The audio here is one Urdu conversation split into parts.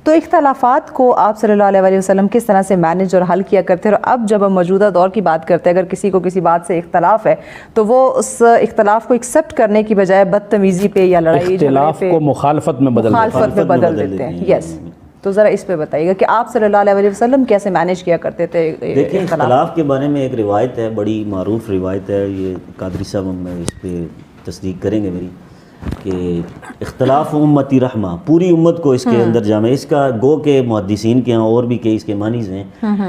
تو اختلافات کو آپ صلی اللہ علیہ وسلم کس طرح سے مینج اور حل کیا کرتے ہیں؟ اور اب جب ہم موجودہ دور کی بات کرتے ہیں، اگر کسی کو کسی بات سے اختلاف ہے تو وہ اس اختلاف کو ایکسیپٹ کرنے کی بجائے بدتمیزی پہ یا لڑائی اختلاف کو مخالفت میں بدل دیتے ہیں. یس، تو ذرا اس پہ بتائیے گا کہ آپ صلی اللہ علیہ وسلم کیسے مینیج کیا کرتے تھے؟ دیکھیں، اختلاف کے بارے میں ایک روایت ہے، بڑی معروف روایت ہے، یہ قادری صاحب ہم اس پہ تصدیق کریں گے میری، کہ اختلاف امتی رحمہ، پوری امت کو اس کے اندر جامع، اس کا گو کے محدثین کے ہاں اور بھی کئی اس کے معنیز ہیں،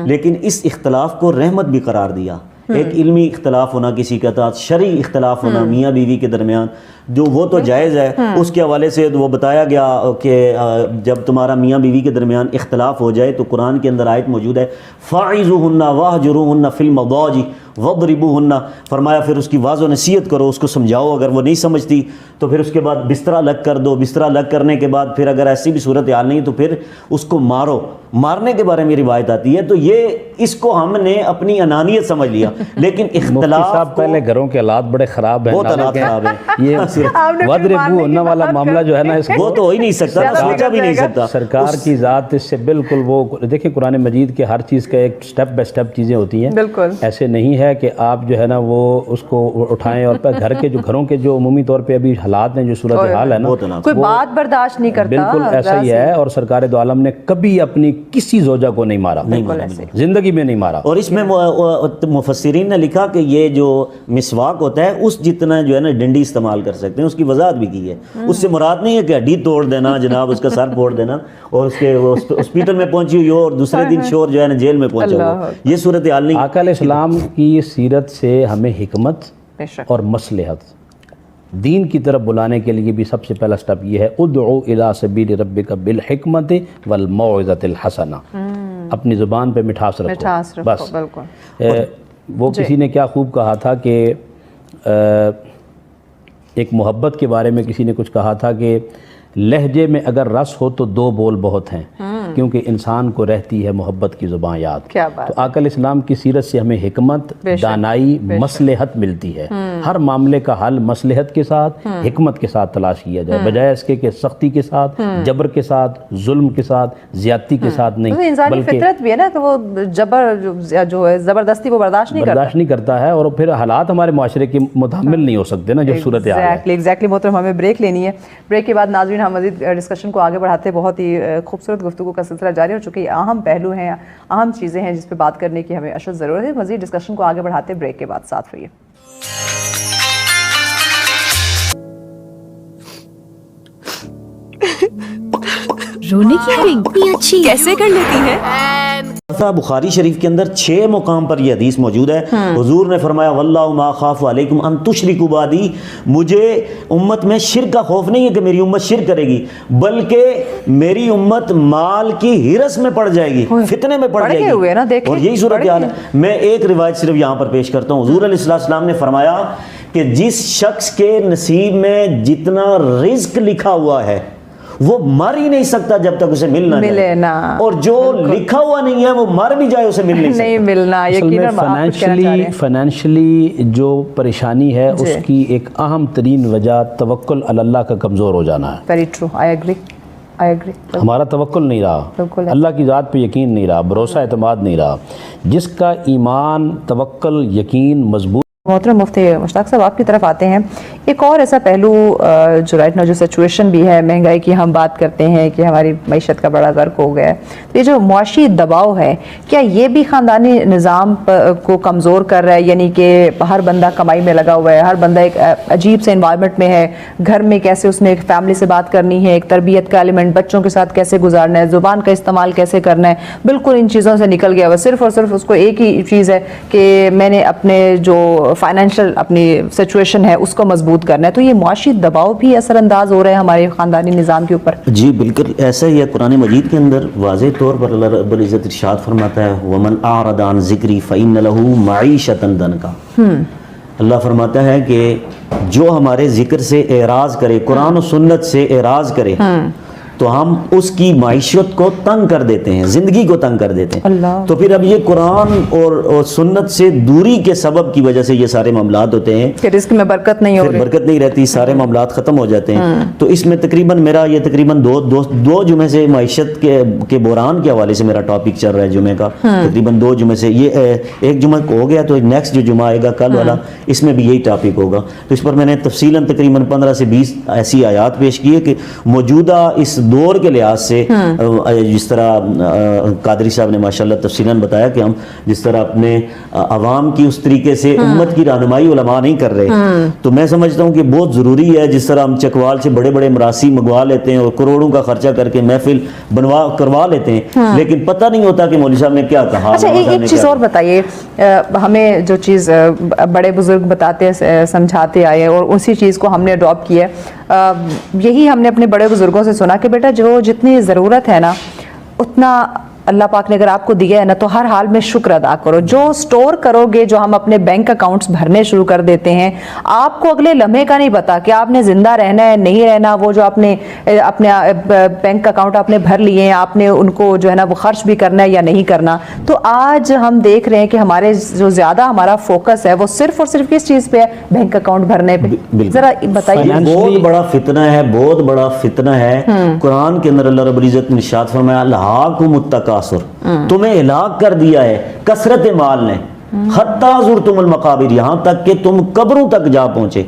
لیکن اس اختلاف کو رحمت بھی قرار دیا. ایک علمی اختلاف ہونا کسی کا تھا، شرعی اختلاف ہونا میاں بیوی کے درمیان، جو وہ تو جائز ہے، اس کے حوالے سے وہ بتایا گیا کہ جب تمہارا میاں بیوی کے درمیان اختلاف ہو جائے تو قرآن کے اندر آیت موجود ہے، فَاعِظُوهُنَّ وَاهْجُرُوهُنَّ فِي الْمَضَاجِعِ وَاضْرِبُوهُنَّ، فرمایا پھر اس کی واضح و نصیحت کرو، اس کو سمجھاؤ، اگر وہ نہیں سمجھتی تو پھر اس کے بعد بستر الگ کر دو، بستر الگ کرنے کے بعد پھر اگر ایسی بھی صورتحال نہیں تو پھر اس کو مارو. مارنے کے بارے میں روایت آتی ہے. تو یہ اس کو ہم نے اپنی انانیت سمجھ لیا، لیکن اختلاف صاحب پہلے گھروں کے حالات بڑے خراب ہیں، بہت حالات خراب ہیں، یہ وَاضْرِبُوهُنَّ والا معاملہ جو ہے نا، اس وہ تو ہو ہی نہیں سکتا، سوچا بھی نہیں سکتا. سرکار کی ذات اس سے بالکل، وہ دیکھیں قرآن مجید کے ہر چیز کا ایک سٹیپ بائی سٹیپ چیزیں ہوتی ہیں. بالکل ایسے نہیں ہے کہ آپ جو ہے نا وہ اس کو اٹھائیں اور گھر کے جو گھروں کے جو عمومی طور پہ ابھی حالات ہیں، جو صورتحال ہے نا، کوئی بات برداشت نہیں کرتا. بالکل ایسا ہی ہے. اور سرکار دو عالم نے کبھی اپنی کسی زوجہ کو نہیں مارا، زندگی میں نہیں مارا. اور اس میں مفسرین نے لکھا کہ یہ جو مسواک ہوتا ہے اس جتنا جو ہے نا ڈنڈی استعمال کر سکتے ہیں، اس کی وضاحت بھی کی ہے. اس سے مراد نہیں ہے کہ ہڈی توڑ دینا جناب، اس کا سر پھوڑ دینا اور اس کے ہاسپٹل میں پہنچی ہوئی ہو اور دوسرے دن شور جو ہے نا جیل میں پہنچا ہو، یہ صورتحال نہیں. آقا علیہ السلام کی سیرت سے ہمیں حکمت اور مصلحت، دین کی طرف بلانے کے لیے بھی سب سے پہلا سٹیپ یہ ہے، ادعو الی سبیل ربک بالحکمت والموعظۃ الحسنہ. اپنی زبان پہ مٹھاس رکھو بس. وہ کسی نے کیا خوب کہا تھا کہ ایک محبت کے بارے میں کسی نے کچھ کہا تھا کہ لہجے میں اگر رس ہو تو دو بول بہت ہیں، کیونکہ انسان کو رہتی ہے محبت کی زبان یاد. تو آقا علیہ السلام کی سیرت سے ہمیں حکمت، دانائی، مصلحت ملتی ہے. ہر معاملے کا حل مصلحت کے ساتھ، حکمت کے ساتھ تلاش کیا جائے، بجائے اس کے کہ سختی کے ساتھ، جبر کے ساتھ، ظلم کے ساتھ، زیادتی کے ساتھ نہیں. انسانی فطرت بھی ہے نا کہ وہ جبر جو ہے زبردستی وہ برداشت نہیں کرتا ہے، اور پھر حالات ہمارے معاشرے کے متحمل نہیں ہو سکتے نا جو صورتحال ہے. ایگزیکٹلی محترم، ہمیں بریک لینی ہے. بریک کے بعد ناظرین ہم مزید ڈسکشن کو آگے بڑھاتے، بہت ہی خوبصورت گفتگو کا سلسلہ جاری ہے، چونکہ یہ اہم پہلو ہیں، اہم چیزیں ہیں جس پہ بات کرنے کی ہمیں اشد ضرورت ہے. مزید ڈسکشن کو آگے بڑھاتے بریک کے بعد، ساتھ رہیے. رونے کی اتنی اچھی کیسے کر لیتی ہیں؟ بخاری شریف کے اندر 6 مقام پر یہ حدیث موجود ہے. حضور نے فرمایا واللہ ما خاف علیکم ان تشرکوا بعدی، مجھے امت میں شرک کا خوف نہیں ہے کہ میری امت شرک کرے گی، بلکہ میری امت مال کی ہرس میں پڑ جائے گی، فتنے میں پڑ جائے گی، اور یہی صورتحال ہے. میں ایک روایت صرف یہاں پر پیش کرتا ہوں. حضور علیہ السلام نے فرمایا کہ جس شخص کے نصیب میں جتنا رزق لکھا ہوا ہے وہ مر ہی نہیں سکتا جب تک اسے ملنا اور جو لکھا ہوا نہیں ہے وہ مر بھی جائے اسے مل نہیں ملنا. فائنینشلی جو پریشانی ہے اس کی ایک اہم ترین وجہ توکل علی اللہ کا کمزور ہو جانا ہے. Very true. I agree. ہمارا توکل نہیں رہا، اللہ کی ذات پہ یقین نہیں رہا، بھروسہ اعتماد نہیں رہا. جس کا ایمان، توکل، یقین مضبوط. محترم مفتی مشتاق صاحب آپ کی طرف آتے ہیں. ایک اور ایسا پہلو جو رائٹ نا جو سچویشن بھی ہے، مہنگائی کی ہم بات کرتے ہیں کہ ہماری معیشت کا بڑا غرق ہو گیا ہے، تو یہ جو معاشی دباؤ ہے کیا یہ بھی خاندانی نظام کو کمزور کر رہا ہے؟ یعنی کہ ہر بندہ کمائی میں لگا ہوا ہے، ہر بندہ ایک عجیب سے انوائرمنٹ میں ہے، گھر میں کیسے اس نے ایک فیملی سے بات کرنی ہے، ایک تربیت کا ایلیمنٹ، بچوں کے ساتھ کیسے گزارنا ہے، زبان کا استعمال کیسے کرنا ہے، بالکل ان چیزوں سے نکل گیا ہوا. صرف اور صرف اس کو ایک ہی چیز ہے کہ میں نے اپنے جو فائنینشیل اپنی سچویشن ہے اس کو مضبوط کرنا ہے. تو یہ معاشی دباؤ بھی اثر انداز ہو رہا ہے ہمارے خاندانی نظام کے اوپر؟ جی بالکل ایسا ہی ہے. قرآن مجید کے اندر واضح طور پر اللہ رب العزت ارشاد فرماتا ہے وَمَنْ أَعْرَضَ عَنْ ذِكْرِي فَإِنَّ لَهُ مَعِيشَةً ضَنْكًا. اللہ فرماتا ہے کہ جو ہمارے ذکر سے اعراض کرے، قرآن و سنت سے اعراض کرے، تو ہم اس کی معیشت کو تنگ کر دیتے ہیں, زندگی کو تنگ کر دیتے ہیں. اللہ. تو پھر اب یہ قرآن اور سنت سے دوری کے سبب کی وجہ سے یہ سارے معاملات ہوتے ہیں, کہ رزق میں برکت نہیں ہو پھر رہی, برکت نہیں رہتی, سارے معاملات ختم ہو جاتے ہیں. تو اس میں تقریباً میرا یہ تقریباً دو جمعے سے معیشت کے بحران کے حوالے سے میرا ٹاپک چل رہا ہے جمعے کا, تقریباً 2 جمعے سے. یہ ایک جمعہ ہو گیا, تو نیکسٹ جو جمعہ آئے گا کل والا, اس میں بھی یہی ٹاپک ہوگا. تو اس پر میں نے تفصیلاً تقریباً 15 سے 20 ایسی آیات پیش کی ہے کہ موجودہ اس دور کے لحاظ سے, جس طرح قادری صاحب نے ماشاءاللہ تفصیلاً بتایا کہ ہم جس طرح اپنے عوام کی اس طریقے سے امت کی رہنمائی علماء نہیں کر رہے, تو میں سمجھتا ہوں کہ بہت ضروری ہے. جس طرح ہم چکوال سے بڑے بڑے مراسی منگوا لیتے ہیں اور کروڑوں کا خرچہ کر کے محفل کروا لیتے ہیں, لیکن پتہ نہیں ہوتا کہ مولوی صاحب نے کیا کہا. اچھا ایک چیز اور بتائیے, ہمیں جو چیز بڑے بزرگ بتاتے سمجھاتے آئے اور اسی چیز کو ہم نے اڈاپٹ کیا, یہی ہم نے اپنے بڑے بزرگوں سے سنا کہ بیٹا جو جتنی ضرورت ہے نا اتنا اللہ پاک نے اگر آپ کو دیا ہے نا تو ہر حال میں شکر ادا کرو. جو سٹور کرو گے, جو ہم اپنے بینک اکاؤنٹس بھرنے شروع کر دیتے ہیں, آپ کو اگلے لمحے کا نہیں پتا کہ آپ نے زندہ رہنا ہے نہیں رہنا. وہ جو اپنے بینک اکاؤنٹ آپ نے بھر لیے ہیں, آپ نے ان کو جو ہے نا وہ خرچ بھی کرنا ہے یا نہیں کرنا. تو آج ہم دیکھ رہے ہیں کہ ہمارے جو زیادہ ہمارا فوکس ہے وہ صرف اور صرف کس چیز پہ ہے, بینک اکاؤنٹ بھرنے پہ. ذرا بتائیے. بہت بڑا فتنہ ہے, بہت بڑا فتنہ ہے. قرآن کے اندر اللہ رب العزت نے ارشاد فرمایا الہاکم التکاثر, تمہیں ہلاک کر دیا ہے کثرت مال نے, حتی زرتم المقابر, یہاں تک کہ تم قبروں تک جا پہنچے.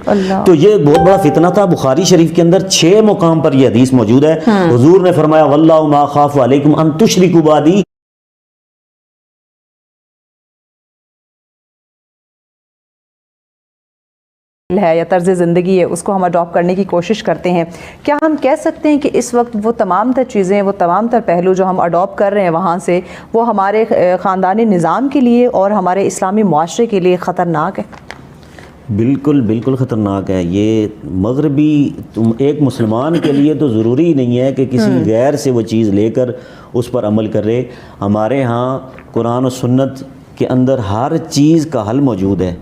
تو یہ بہت بڑا فتنہ تھا. بخاری شریف کے اندر 6 مقام پر یہ حدیث موجود ہے. حضور نے فرمایا واللہ ما خاف علیکم ان تشرکوا بعدی, ہے یا طرز زندگی ہے اس کو ہم اڈاپٹ کرنے کی کوشش کرتے ہیں. کیا ہم کہہ سکتے ہیں کہ اس وقت وہ تمام تر چیزیں, وہ تمام تر پہلو جو ہم اڈاپٹ کر رہے ہیں وہاں سے, وہ ہمارے خاندانی نظام کے لیے اور ہمارے اسلامی معاشرے کے لیے خطرناک ہے؟ بالکل بالکل خطرناک ہے. یہ مغربی ایک مسلمان کے لیے تو ضروری نہیں ہے کہ کسی غیر سے وہ چیز لے کر اس پر عمل کر رہے. ہمارے ہاں قرآن و سنت کے اندر ہر چیز کا حل موجود ہے.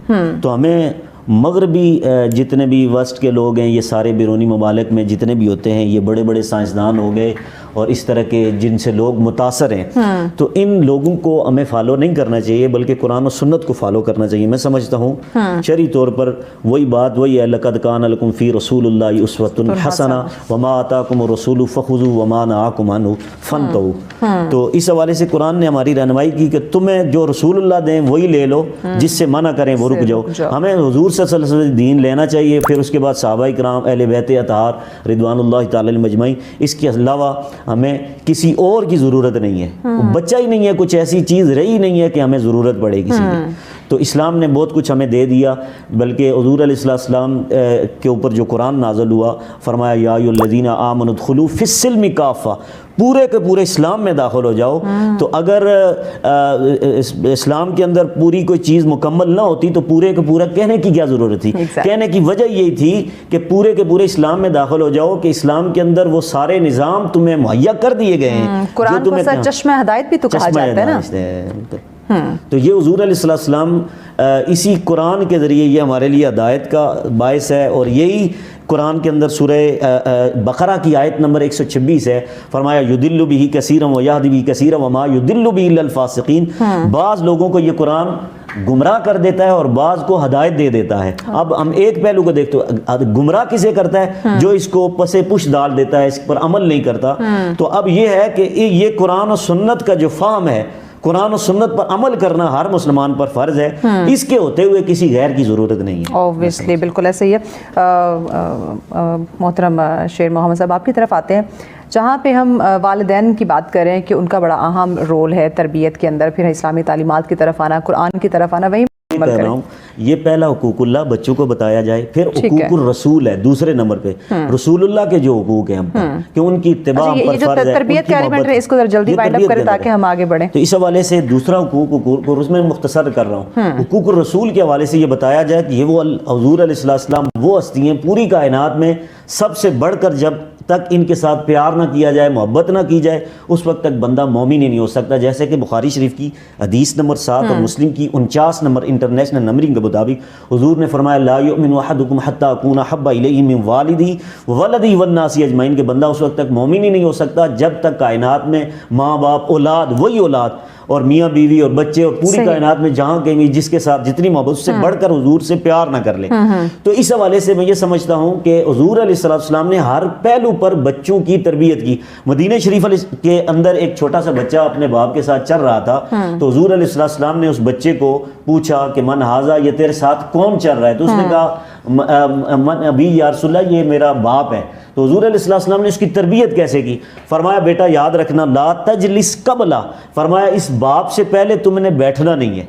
تو ہمیں مغربی جتنے بھی وسط کے لوگ ہیں, یہ سارے بیرونی ممالک میں جتنے بھی ہوتے ہیں, یہ بڑے بڑے سائنسدان ہو گئے اور اس طرح کے جن سے لوگ متاثر ہیں, تو ان لوگوں کو ہمیں فالو نہیں کرنا چاہیے بلکہ قرآن و سنت کو فالو کرنا چاہیے. میں سمجھتا ہوں شرعی طور پر وہی بات وہی ہے, لقد کان لکم فی رسول اللہ اسوۃ حسنہ وما آتاکم الرسول فخذوا وما نہاکم عنہ فانتہوا. تو اس حوالے سے قرآن نے ہماری رہنمائی کی کہ تمہیں جو رسول اللہ دیں وہی لے لو, جس سے منع کریں وہ رک جاؤ. ہمیں حضور صلی اللہ علیہ وسلم دین لینا چاہیے, پھر اس کے بعد صحابہ کرام اہل بیت اطہار رضوان اللہ تعالی علیہم اجمعین. اس کے علاوہ ہمیں کسی اور کی ضرورت نہیں ہے, بچہ ہی نہیں ہے, کچھ ایسی چیز رہی نہیں ہے کہ ہمیں ضرورت پڑے کسی کی. تو اسلام نے بہت کچھ ہمیں دے دیا, بلکہ حضور علیہ السلام کے اوپر جو قرآن نازل ہوا فرمایا یا ایھا الذین آمنوا ادخلوا فی السلم کافہ, پورے کے پورے اسلام میں داخل ہو جاؤ. تو اگر اسلام کے اندر پوری کوئی چیز مکمل نہ ہوتی تو پورے کے پورا کہنے کی کیا ضرورت تھی. کہنے کی وجہ یہی تھی کہ پورے کے پورے اسلام میں داخل ہو جاؤ, کہ اسلام کے اندر وہ سارے نظام تمہیں مہیا کر دیے گئے ہیں. قرآن کو سر چشمہ ہدایت بھی تو کہا جاتا ہے نا. تو یہ حضور علیہ السلام اسی قرآن کے ذریعے یہ ہمارے لیے ہدایت کا باعث ہے. اور یہی قرآن کے اندر سورہ بقرہ کی آیت نمبر 126 ہے, فرمایا یضل بہ کثیرا ویہدی بہ کثیرا وما یضل بہ الا الفاسقین. بعض لوگوں کو یہ قرآن گمراہ کر دیتا ہے اور بعض کو ہدایت دے دیتا ہے. اب ہم ایک پہلو کو دیکھتے ہیں, گمراہ کسے کرتا ہے, جو اس کو پسے پش ڈال دیتا ہے, اس پر عمل نہیں کرتا. تو اب یہ ہے کہ یہ قرآن و سنت کا جو فہم ہے, قرآن و سنت پر عمل کرنا ہر مسلمان پر فرض ہے. اس کے ہوتے ہوئے کسی غیر کی ضرورت نہیں ہے. اوبویسلی بالکل ایسے ہی ہے. محترم شیر محمد صاحب آپ کی طرف آتے ہیں, جہاں پہ ہم والدین کی بات کریں کہ ان کا بڑا اہم رول ہے تربیت کے اندر, پھر اسلامی تعلیمات کی طرف آنا, قرآن کی طرف آنا, وہیں کہہ رہا ہوں یہ پہلا حقوق اللہ بچوں کو بتایا جائے, پھر حقوق الرسول ہے دوسرے نمبر پہ. رسول اللہ کے جو حقوق ہیں ہم پر, کہ ان کی اتباع ہم پر فرض ہے. تربیت کا ایلیمنٹ ہے, اس کو جلدی وائنڈ اپ کریں تاکہ ہم آگے بڑھیں. تو اس حوالے سے دوسرا حقوق اور اس میں مختصر کر رہا ہوں, حقوق الرسول کے حوالے سے یہ بتایا جائے کہ یہ وہ حضور علیہ السلام وہ ہستی ہیں پوری کائنات میں سب سے بڑھ کر, جب تک ان کے ساتھ پیار نہ کیا جائے، محبت نہ کی جائے، اس وقت تک بندہ مومن ہی نہیں ہو سکتا. جیسے کہ بخاری شریف کی حدیث نمبر 7 اور مسلم کی 49 نمبر انٹرنیشنل نمبرنگ کے مطابق حضور نے فرمایا لا یؤمن احدکم حتی اکون احب الیہ من والدی وولدی والناس اجمعین، کہ بندہ اس وقت تک مومن ہی نہیں ہو سکتا جب تک کائنات میں ماں باپ، اولاد، وہی اولاد اور میاں بیوی اور بچے اور پوری کائنات میں جہاں کہیں بھی جس کے ساتھ جتنی محبت، اس سے بڑھ کر حضور سے پیار نہ کر لے. تو اس حوالے سے میں یہ سمجھتا ہوں کہ حضور علیہ السلام نے ہر پہلو پر بچوں کی تربیت کی. مدینہ شریف کے اندر ایک چھوٹا سا بچہ اپنے باپ کے ساتھ چل رہا تھا، تو حضور علیہ السلام نے اس بچے کو پوچھا کہ من ھذا، یہ تیرے ساتھ کون چل رہا ہے؟ تو اس نے کہا من ابی یا رسول اللہ، یہ میرا باپ ہے. تو حضور علیہ السلام نے اس کی تربیت کیسے کی؟ فرمایا بیٹا یاد رکھنا لا تجلس قبلا، فرمایا اس باپ سے پہلے تم نے بیٹھنا نہیں ہے،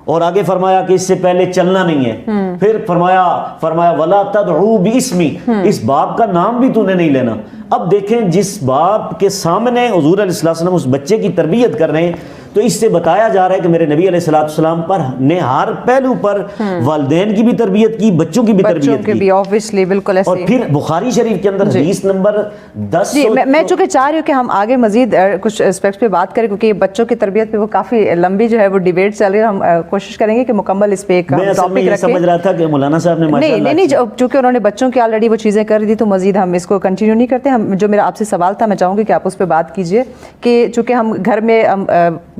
اور آگے فرمایا کہ اس سے پہلے چلنا نہیں ہے. پھر فرمایا ولا تدعو باسمی، اس باپ کا نام بھی تو نے نہیں لینا. اب دیکھیں جس باپ کے سامنے حضور علیہ السلام اس بچے کی تربیت کر رہے ہیں، تو اس سے بتایا جا رہا ہے کہ میرے نبی علیہ السلام پر نے ہر پہلو پر والدین کی بھی تربیت کی، بچوں کی بھی تربیت کی. obviously بالکل ایسے. اور پھر بخاری شریف کے اندر حدیث نمبر 10. میں چونکہ چاہ رہی ہوں کہ ہم آگے مزید کچھ اسپیکٹس پہ بات کریں، کیونکہ بچوں کی تربیت پہ وہ کافی لمبی جو ہے وہ ڈیبیٹ چل رہی ہے. ہم کوشش کریں گے کہ مکمل اس پہ ایک ٹاپک رکھیں. سمجھ رہا تھا کہ مولانا صاحب نے نہیں چونکہ انہوں نے بچوں کی آلریڈی وہ چیزیں کر دی، تو مزید ہم اس کو کنٹینیو نہیں کرتے. ہم جو میرا آپ سے سوال تھا، میں چاہوں گی کہ آپ اس پہ بات کیجئے کہ چونکہ ہم گھر میں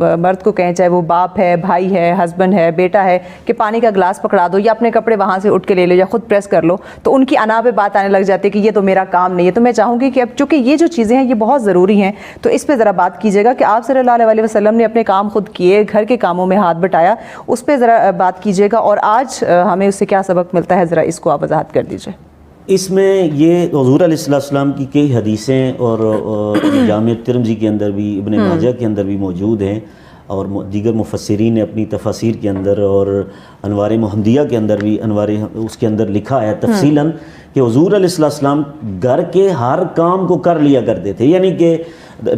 مرد کو کہیں، چاہے وہ باپ ہے، بھائی ہے، ہسبینڈ ہے، بیٹا ہے، کہ پانی کا گلاس پکڑا دو یا اپنے کپڑے وہاں سے اٹھ کے لے لو یا خود پریس کر لو، تو ان کی انا پہ بات آنے لگ جاتی ہے کہ یہ تو میرا کام نہیں ہے. تو میں چاہوں گی کہ اب چونکہ یہ جو چیزیں ہیں یہ بہت ضروری ہیں، تو اس پہ ذرا بات کیجیے گا کہ آپ صلی اللہ علیہ وسلم نے اپنے کام خود کیے، گھر کے کاموں میں ہاتھ بٹایا، اس پہ ذرا بات کیجیے گا، اور آج ہمیں اس سے کیا سبق ملتا ہے، ذرا اس کو آپ وضاحت کر دیجیے. اس میں یہ حضور علیہ السلام کی کئی حدیثیں اور جامع ترمذی کے اندر بھی، ابن ماجہ کے اندر بھی موجود ہیں، اور دیگر مفسرین نے اپنی تفاسیر کے اندر اور انوار محمدیہ کے اندر بھی اس کے اندر لکھا ہے تفصیلاً کہ حضور علیہ السلام گھر کے ہر کام کو کر لیا کرتے تھے. یعنی کہ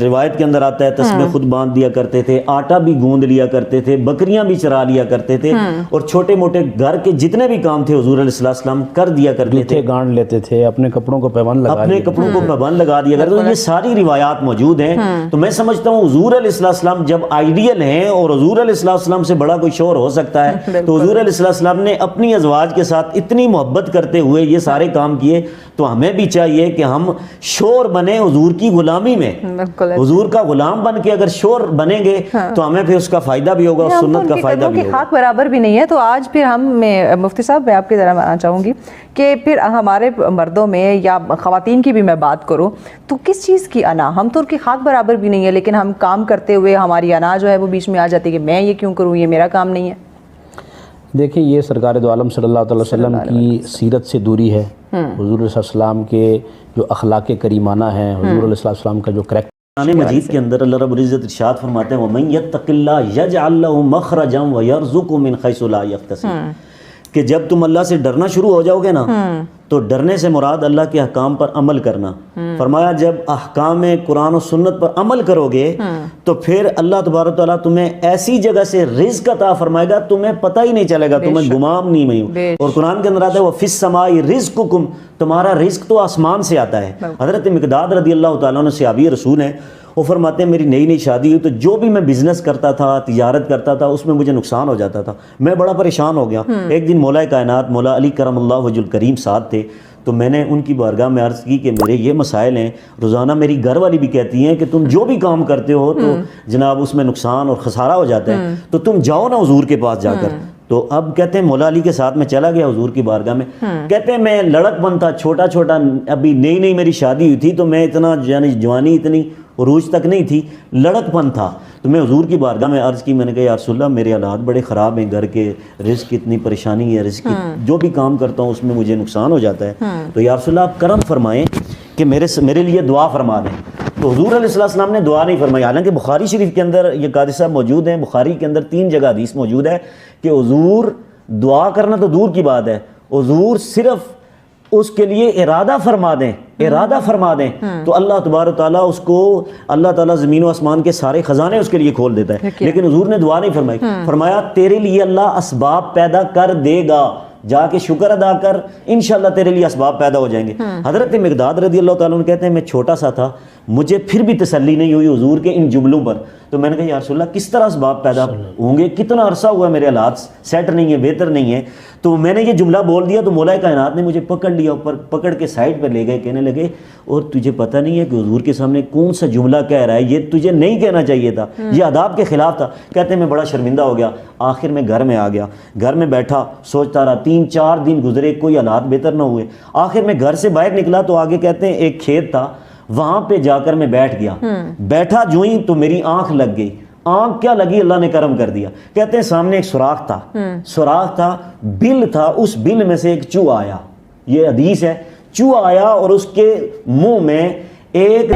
روایت کے اندر آتا ہے تسبیح خود باندھ دیا کرتے تھے، آٹا بھی گوندھ لیا کرتے تھے، بکریاں بھی چرا لیا کرتے تھے، اور چھوٹے موٹے گھر کے جتنے بھی کام تھے حضور علیہ السلام کر دیا کرتے تھے. گانڈ لیتے تھے، اپنے کپڑوں کو پیبند لگا دیا کرتے تھے. یہ ساری روایات موجود ہیں. تو میں سمجھتا ہوں حضور علیہ السلام جب آئیڈیل ہیں، اور حضور علیہ السلام سے بڑا کوئی شور ہو سکتا ہے، تو حضور علیہ السلام نے اپنی ازواج کے ساتھ اتنی محبت کرتے ہوئے یہ سارے کام کیے. تو ہمیں بھی چاہیے کہ ہم شور بنیں حضور کی غلامی میں، حضور کا غلام بن کے اگر شور بنیں گے تو ہمیں پھر اس کا فائدہ بھی ہوگا، سنت کا فائدہ بھی ہوگا. خاک برابر بھی نہیں ہے. تو آج پھر ہم مفتی صاحب میں آپ کی ذرا آنا چاہوں گی کہ پھر ہمارے مردوں میں یا خواتین کی بھی میں بات کروں تو کس چیز کی انا؟ ہم تو ان کی خاک برابر بھی نہیں ہے، لیکن ہم کام کرتے ہوئے ہماری انا جو ہے وہ بیچ میں آ جاتی ہے کہ میں یہ کیوں کروں، یہ میرا کام نہیں ہے. دیکھیں یہ سرکار دو عالم صلی اللہ علیہ وسلم کی سیرت سے دوری ہے. حضور علیہ السلام کے جو اخلاق کریمانہ ہیں، حضور علیہ السلام کا جو کریکٹر. قرآن مجید کے اندر اللہ رب العزت ارشاد فرماتے ہیں وَمَن يَتَّقِ اللَّهَ يَجْعَلْ لَهُ مَخْرَجًا وَيَرْزُقْهُ مِنْ حَيْثُ لَا يَحْتَسِبُ، کہ جب تم اللہ سے ڈرنا شروع ہو جاؤ گے نا، تو ڈرنے سے مراد اللہ کے احکام پر عمل کرنا. فرمایا جب احکام قرآن و سنت پر عمل کرو گے تو پھر اللہ تبارک و تعالیٰ تمہیں ایسی جگہ سے رزق عطا فرمائے گا تمہیں پتہ ہی نہیں چلے گا، تمہیں گمان نہیں ہوئی. اور قرآن کے اندر آتا ہے وَفِي السَّمَاءِ رِزْقُكُمْ، تمہارا رزق تو آسمان سے آتا ہے. حضرت مقداد رضی اللہ تعالیٰ عنہ صحابی رسول ہیں، وہ فرماتے ہیں میری نئی شادی ہوئی تو جو بھی میں بزنس کرتا تھا، تجارت کرتا تھا، اس میں مجھے نقصان ہو جاتا تھا، میں بڑا پریشان ہو گیا. ایک دن مولا کائنات مولا علی کرم اللہ وجہ الکریم ساتھ تھے، تو میں نے ان کی بارگاہ میں عرض کی کہ میرے یہ مسائل ہیں. روزانہ میری گھر والی بھی کہتی ہیں کہ تم جو بھی کام کرتے ہو تو جناب اس میں نقصان اور خسارہ ہو جاتا ہے، تو تم جاؤ نا حضور کے پاس جا کر. تو اب کہتے ہیں مولا علی کے ساتھ میں چلا گیا حضور کی بارگاہ میں. کہتے ہیں میں لڑک بن تھا، چھوٹا ابھی نئی میری شادی ہوئی تھی، تو میں اتنا یعنی جوانی اتنی عروج تک نہیں تھی، لڑک پن تھا. تو میں حضور کی بارگاہ میں عرض کی، میں نے کہا یا رسول اللہ میرے حالات بڑے خراب ہیں، گھر کے رزق اتنی پریشانی ہے، رزق جو بھی کام کرتا ہوں اس میں مجھے نقصان ہو جاتا ہے. تو یا رسول اللہ آپ کرم فرمائیں کہ میرے لیے دعا فرما دیں. تو حضور علیہ السلام نے دعا نہیں فرمائی. حالانکہ بخاری شریف کے اندر یہ قاضی صاحب موجود ہیں، بخاری کے اندر 3 جگہ حدیث موجود ہے کہ حضور دعا کرنا تو دور کی بات ہے، حضور صرف اس کے لیے ارادہ فرما دیں تو اللہ تبارک تعالیٰ اس کو، اللہ تعالیٰ زمین و آسمان کے سارے خزانے اس کے لیے کھول دیتا ہے. لیکن حضور نے دعا نہیں فرمائی. فرمایا تیرے لیے اللہ اسباب پیدا کر دے گا، جا کے شکر ادا کر، انشاءاللہ تیرے لیے اسباب پیدا ہو جائیں گے۔ حضرت مقداد رضی اللہ تعالیٰ عنہ کہتے ہیں میں چھوٹا سا تھا، مجھے پھر بھی تسلی نہیں ہوئی حضور کے ان جملوں پر، تو میں نے کہا یا رسول اللہ کس طرح اسباب پیدا ہوں گے، کتنا عرصہ ہوا میرے حالات سیٹ نہیں ہے، بہتر نہیں ہے، تو میں نے یہ جملہ بول دیا تو مولا کائنات نے مجھے پکڑ لیا، اوپر پکڑ کے سائڈ پہ لے گئے، کہنے لگے اور تجھے پتہ نہیں ہے کہ حضور کے سامنے کون سا جملہ کہہ رہا ہے، یہ تجھے نہیں کہنا چاہیے تھا، یہ آداب کے خلاف تھا۔ کہتے ہیں میں بڑا شرمندہ ہو گیا، آخر میں گھر میں آ گیا، گھر میں بیٹھا سوچتا رہا، 3-4 دن گزرے، کوئی حالات بہتر نہ ہوئے، آخر میں گھر سے باہر نکلا تو آگے کہتے ہیں ایک کھیت تھا، وہاں پہ جا کر میں بیٹھ گیا، بیٹھا جو ہی تو میری آنکھ لگ گئی، آنکھ کیا لگی، اللہ نے کرم کر دیا، کہتے ہیں سامنے ایک سوراخ تھا، بل تھا، اس بل میں سے ایک چوہا آیا، یہ حدیث ہے، چوہا آیا اور اس کے منہ میں ایک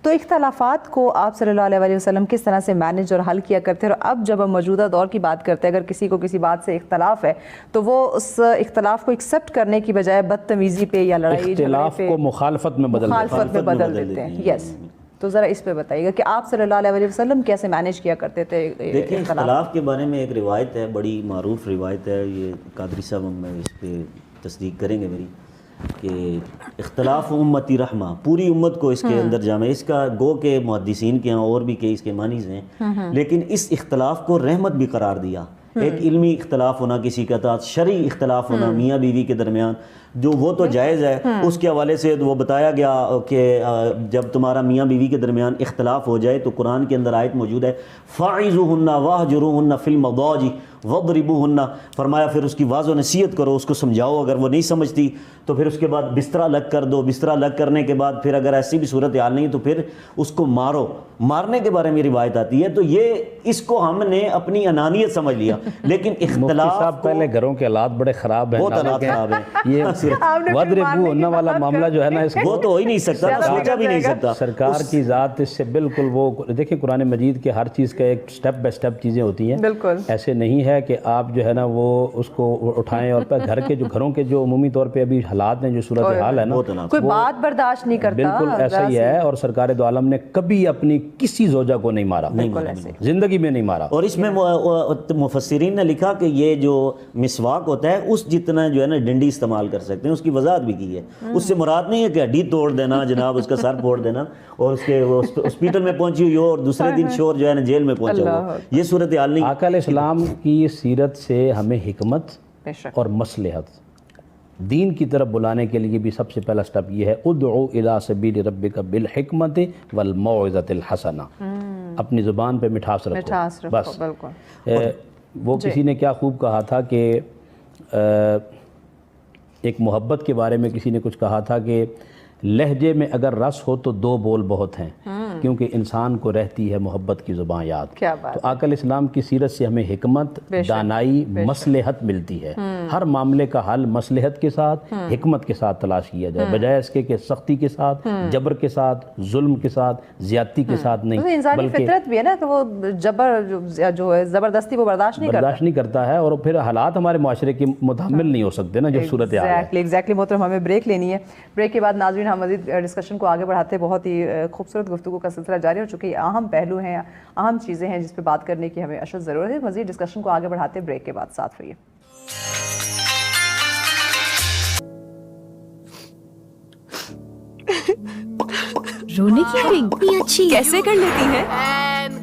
تو اختلافات کو آپ صلی اللہ علیہ وسلم کس طرح سے مینج اور حل کیا کرتے ہیں، اور اب جب ہم موجودہ دور کی بات کرتے ہیں، اگر کسی کو کسی بات سے اختلاف ہے تو وہ اس اختلاف کو ایکسیپٹ کرنے کی بجائے بدتمیزی پہ یا لڑائی اختلاف کو مخالفت میں بدل دیتے ہیں۔ یس، تو ذرا اس پہ بتائیے گا کہ آپ صلی اللہ علیہ وسلم کیسے مینج کیا کرتے تھے دیکھیں اختلاف کے بارے میں ایک روایت ہے، بڑی معروف روایت ہے، یہ قادری صاحب میں اس پہ تصدیق کریں گے میری، کہ اختلاف امتی رحمہ، پوری امت کو اس کے اندر جامع، اس کا گو کہ محدثین کے ہاں اور بھی کئی اس کے معنیز ہیں، لیکن اس اختلاف کو رحمت بھی قرار دیا۔ ایک علمی اختلاف ہونا کسی کا تھا، شرعی اختلاف ہونا میاں بیوی کے درمیان، جو وہ تو جائز ہے، اس کے حوالے سے وہ بتایا گیا کہ جب تمہارا میاں بیوی کے درمیان اختلاف ہو جائے تو قرآن کے اندر آیت موجود ہے فَاعِظُوهُنَّ وَاهْجُرُوهُنَّ فِي الْمَضَاجِعِ وَاضْرِبُوهُنَّ، فرمایا پھر اس کی واضح و نصیحت کرو، اس کو سمجھاؤ، اگر وہ نہیں سمجھتی تو پھر اس کے بعد بستر الگ کر دو، بستر الگ کرنے کے بعد پھر اگر ایسی بھی صورت حال نہیں تو پھر اس کو مارو۔ مارنے کے بارے میں روایت آتی ہے، تو یہ اس کو ہم نے اپنی انانیت سمجھ لیا، لیکن اختلاف صاحب پہلے گھروں کے حالات بڑے خراب ہیں، بہت حالات خراب ہیں، یہ وَاضْرِبُوهُنَّ والا معاملہ جو ہے نا، اس وہ تو ہو ہی نہیں سکتا، سوچا بھی نہیں سکتا۔ سرکار کی ذات اس سے بالکل، وہ دیکھیں قرآن مجید کے ہر چیز کا ایک سٹیپ بائی سٹیپ چیزیں ہوتی ہیں، بالکل ایسے نہیں ہے کہ آپ جو ہے نا وہ اس کو اٹھائیں، اور پھر گھروں کے جو عمومی طور پہ ابھی حالات ہیں، جو صورتحال ہے نا، کوئی بات برداشت نہیں کرتا، بالکل ایسا ہی ہے، اور سرکار دو عالم نے کبھی اپنی کسی زوجہ کو نہیں مارا، زندگی میں نہیں مارا۔ اور اس میں مفسرین نے لکھا کہ یہ جو مسواک ہوتا ہے اس جتنا جو ہے نا ڈنڈی استعمال کر سکتے ہیں، اس کی وضاحت بھی کی ہے، اس سے مراد نہیں ہے کہ ہڈی توڑ دینا جناب، اس کا سر پھوڑ دینا اور اس کے ہاسپٹل میں پہنچی ہوئی ہو اور دوسرے دن شور جو ہے نا جیل میں پہنچا ہو، یہ صورتحال نہیں۔ آقا علیہ السلام کی سیرت سے ہمیں حکمت اور مصلحت، دین کی طرف بلانے کے لیے بھی سب سے پہلا سٹیپ یہ ہے ادعو الی سبیل ربک بالحکمت والموعظۃ الحسنہ، اپنی زبان پہ مٹھاس رکھو، بس۔ وہ کسی نے کیا خوب کہا تھا کہ ایک محبت کے بارے میں کسی نے کچھ کہا تھا کہ لہجے میں اگر رس ہو تو 2 بول بہت ہیں، کیونکہ انسان کو رہتی ہے محبت کی زبان یاد۔ تو آقا علیہ السلام کی سیرت سے ہمیں حکمت، دانائی، مصلحت ملتی ہے، ہر معاملے کا حل مصلحت کے ساتھ، حکمت کے ساتھ تلاش کیا جائے، بجائے اس کے کہ سختی کے ساتھ، جبر کے ساتھ، ظلم کے ساتھ، زیادتی کے ساتھ نہیں، انسانی فطرت بھی ہے نا کہ وہ جبر جو ہے زبردستی وہ برداشت نہیں کرتا ہے، اور پھر حالات ہمارے معاشرے کے متحمل نہیں ہو سکتے نا جب صورت حال ہے۔ ایگزیکٹلی محترم، ہمیں بریک لینی ہے، بریک کے بعد ناظرین ہم مزید ڈسکشن کو آگے بڑھاتے ہیں، بہت ہی خوبصورت گفتگو کا سلسلہ جاری ہو چکا ہے، اہم پہلو ہیں، اہم چیزیں ہیں جس پہ بات کرنے کی ہمیں اشد ضرورت ہے۔ مزید ڈسکشن کو آگے بڑھاتے ہیں، بریک کے بعد ساتھ رہیے۔ رونے کی اتنی اچھی کیسے کر لیتی ہیں؟